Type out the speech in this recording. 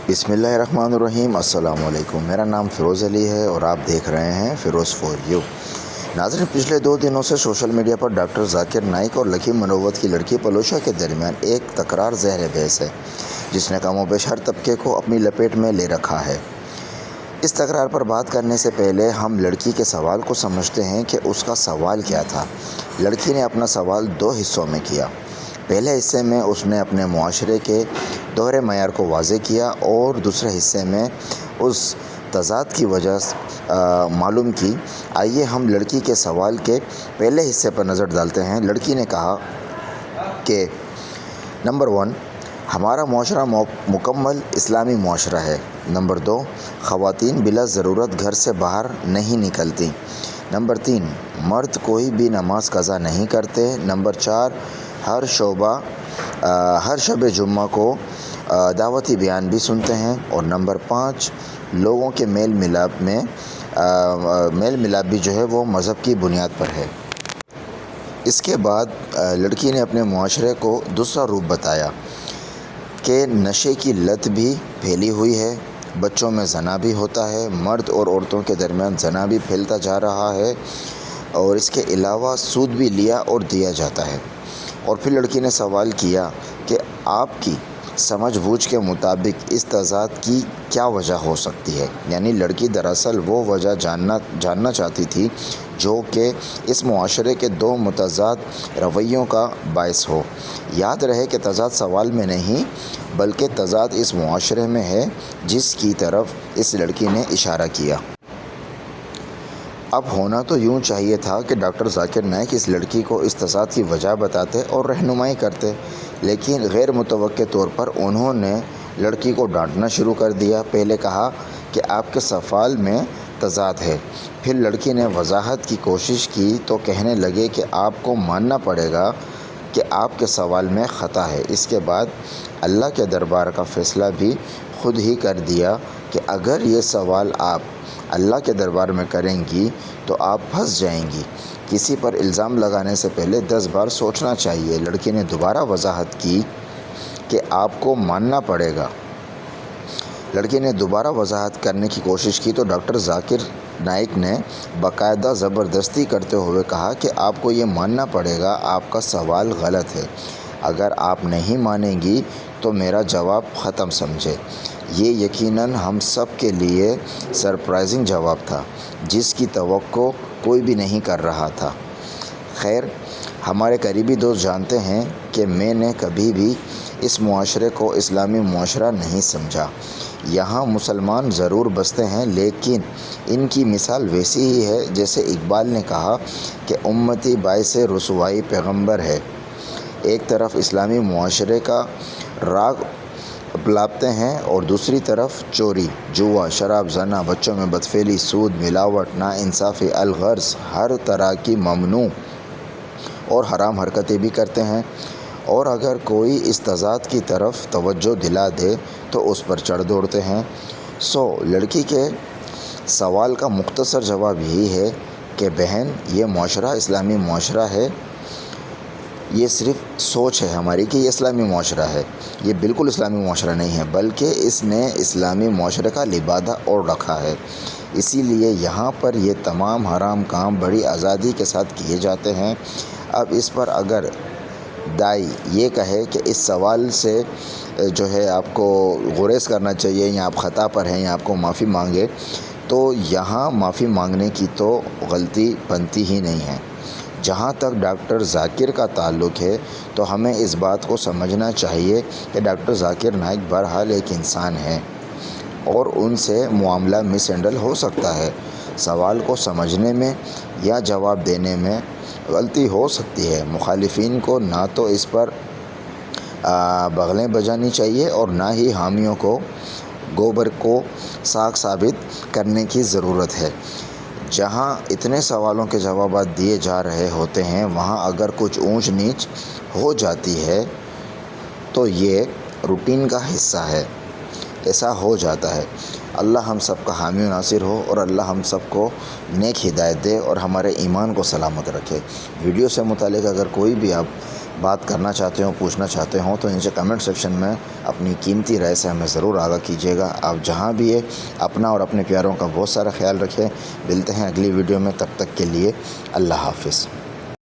بسم اللہ الرحمن الرحیم۔ السلام علیکم، میرا نام فیروز علی ہے اور آپ دیکھ رہے ہیں فیروز فور یو۔ ناظرین، پچھلے 2 دنوں سے سوشل میڈیا پر ڈاکٹر ذاکر نائک اور لکی منوت کی لڑکی پلوشا کے درمیان ایک تکرار زہر بحث ہے جس نے کم و بیش ہر طبقے کو اپنی لپیٹ میں لے رکھا ہے۔ اس تکرار پر بات کرنے سے پہلے ہم لڑکی کے سوال کو سمجھتے ہیں کہ اس کا سوال کیا تھا۔ لڑکی نے اپنا سوال 2 حصوں میں کیا۔ پہلے حصے میں اس نے اپنے معاشرے کے دوہرے معیار کو واضح کیا اور دوسرے حصے میں اس تضاد کی وجہ معلوم کی۔ آئیے ہم لڑکی کے سوال کے پہلے حصے پر نظر ڈالتے ہیں۔ لڑکی نے کہا کہ نمبر 1، ہمارا معاشرہ مکمل اسلامی معاشرہ ہے۔ نمبر 2، خواتین بلا ضرورت گھر سے باہر نہیں نکلتی۔ نمبر 3، مرد کوئی بھی نماز قضا نہیں کرتے۔ نمبر 4، ہر شب جمعہ کو دعوتی بیان بھی سنتے ہیں۔ اور نمبر 5، لوگوں کے میل ملاپ بھی جو ہے وہ مذہب کی بنیاد پر ہے۔ اس کے بعد لڑکی نے اپنے معاشرے کو دوسرا روپ بتایا کہ نشے کی لت بھی پھیلی ہوئی ہے، بچوں میں زنا بھی ہوتا ہے، مرد اور عورتوں کے درمیان زنا بھی پھیلتا جا رہا ہے اور اس کے علاوہ سود بھی لیا اور دیا جاتا ہے۔ اور پھر لڑکی نے سوال کیا کہ آپ کی سمجھ بوجھ کے مطابق اس تضاد کی کیا وجہ ہو سکتی ہے؟ یعنی لڑکی دراصل وہ وجہ جاننا چاہتی تھی جو کہ اس معاشرے کے 2 متضاد رویوں کا باعث ہو۔ یاد رہے کہ تضاد سوال میں نہیں بلکہ تضاد اس معاشرے میں ہے جس کی طرف اس لڑکی نے اشارہ کیا۔ اب ہونا تو یوں چاہیے تھا کہ ڈاکٹر ذاکر نائک اس لڑکی کو اس تضاد کی وجہ بتاتے اور رہنمائی کرتے، لیکن غیر متوقع طور پر انہوں نے لڑکی کو ڈانٹنا شروع کر دیا۔ پہلے کہا کہ آپ کے سوال میں تضاد ہے، پھر لڑکی نے وضاحت کی کوشش کی تو کہنے لگے کہ آپ کو ماننا پڑے گا کہ آپ کے سوال میں خطا ہے۔ اس کے بعد اللہ کے دربار کا فیصلہ بھی خود ہی کر دیا کہ اگر یہ سوال آپ اللہ کے دربار میں کریں گی تو آپ پھنس جائیں گی۔ کسی پر الزام لگانے سے پہلے 10 بار سوچنا چاہیے۔ لڑکی نے دوبارہ وضاحت کی کہ آپ کو ماننا پڑے گا۔ لڑکی نے دوبارہ وضاحت کرنے کی کوشش کی تو ڈاکٹر ذاکر نائک نے باقاعدہ زبردستی کرتے ہوئے کہا کہ آپ کو یہ ماننا پڑے گا، آپ کا سوال غلط ہے۔ اگر آپ نہیں مانیں گی تو میرا جواب ختم سمجھے۔ یہ یقیناً ہم سب کے لیے سرپرائزنگ جواب تھا جس کی توقع کوئی بھی نہیں کر رہا تھا۔ خیر، ہمارے قریبی دوست جانتے ہیں کہ میں نے کبھی بھی اس معاشرے کو اسلامی معاشرہ نہیں سمجھا۔ یہاں مسلمان ضرور بستے ہیں لیکن ان کی مثال ویسی ہی ہے جیسے اقبال نے کہا کہ امتی باعث رسوائی پیغمبر ہے۔ ایک طرف اسلامی معاشرے کا راگ اپلاتے ہیں اور دوسری طرف چوری، جوا، شراب، زنا، بچوں میں بدفعلی، سود، ملاوٹ، ناانصافی، الغرض ہر طرح کی ممنوع اور حرام حرکتیں بھی کرتے ہیں۔ اور اگر کوئی اس تضاد کی طرف توجہ دلا دے تو اس پر چڑھ دوڑتے ہیں۔ لڑکی کے سوال کا مختصر جواب یہی ہے کہ بہن، یہ معاشرہ اسلامی معاشرہ ہے۔ یہ صرف سوچ ہے ہماری کہ یہ اسلامی معاشرہ ہے۔ یہ بالکل اسلامی معاشرہ نہیں ہے بلکہ اس نے اسلامی معاشرے کا لبادہ اوڑھ رکھا ہے۔ اسی لیے یہاں پر یہ تمام حرام کام بڑی آزادی کے ساتھ کیے جاتے ہیں۔ اب اس پر اگر دائی یہ کہے کہ اس سوال سے جو ہے آپ کو گریز کرنا چاہیے یا آپ خطا پر ہیں یا آپ کو معافی مانگے، تو یہاں معافی مانگنے کی تو غلطی بنتی ہی نہیں ہے۔ جہاں تک ڈاکٹر ذاکر کا تعلق ہے تو ہمیں اس بات کو سمجھنا چاہیے کہ ڈاکٹر ذاکر نائک بہرحال ایک انسان ہے اور ان سے معاملہ مس ہینڈل ہو سکتا ہے۔ سوال کو سمجھنے میں یا جواب دینے میں غلطی ہو سکتی ہے۔ مخالفین کو نہ تو اس پر بغلیں بجانی چاہیے اور نہ ہی حامیوں کو گوبر کو ساکھ ثابت کرنے کی ضرورت ہے۔ جہاں اتنے سوالوں کے جوابات دیے جا رہے ہوتے ہیں وہاں اگر کچھ اونچ نیچ ہو جاتی ہے تو یہ روٹین کا حصہ ہے، ایسا ہو جاتا ہے۔ اللہ ہم سب کا حامی و ناصر ہو اور اللہ ہم سب کو نیک ہدایت دے اور ہمارے ایمان کو سلامت رکھے۔ ویڈیو سے متعلق اگر کوئی بھی آپ بات کرنا چاہتے ہوں، پوچھنا چاہتے ہوں تو نیچے کمنٹ سیکشن میں اپنی قیمتی رائے سے ہمیں ضرور آگاہ کیجیے گا۔ آپ جہاں بھی ہے اپنا اور اپنے پیاروں کا بہت سارا خیال رکھیں۔ ملتے ہیں اگلی ویڈیو میں، تب تک کے لیے اللہ حافظ۔